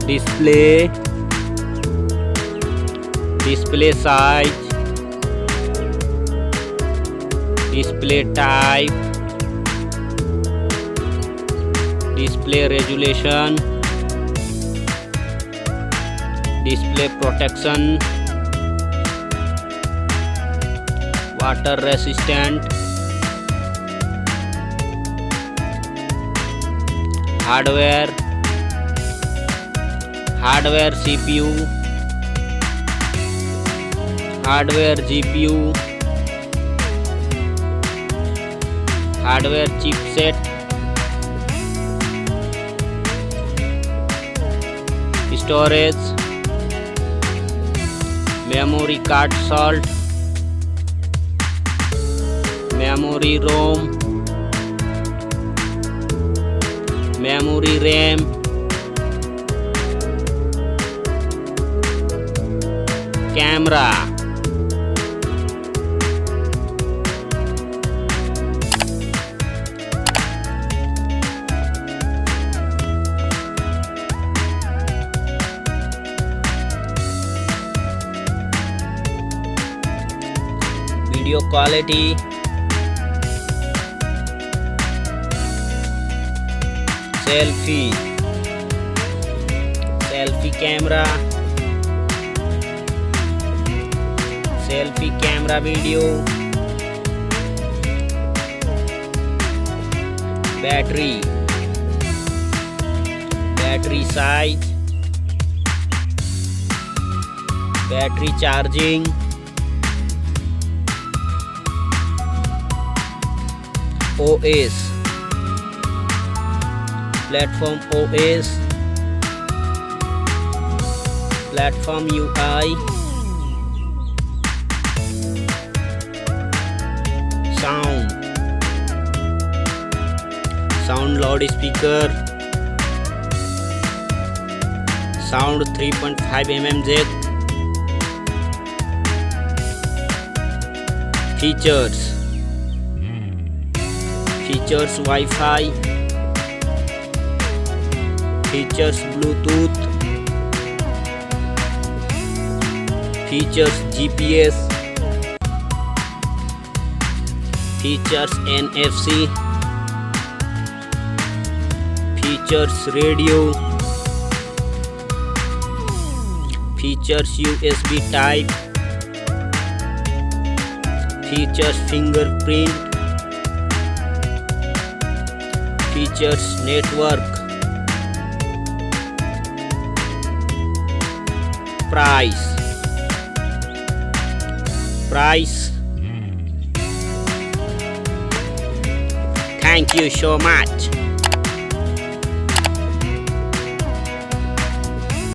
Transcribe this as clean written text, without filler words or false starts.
display, display size, display type, display resolution, display protection, water resistant, hardware CPU, hardware GPU, hardware chipset, storage, memory card slot, memory ROM, memory RAM, camera, video quality, selfie camera, selfie camera video, battery size, battery charging, OS, platform OS, platform UI, sound loudspeaker, sound 3.5 mm jack, features Wi-Fi, features Bluetooth, features GPS, features NFC, features radio, features USB type, features fingerprint, features network, price. Thank you so much.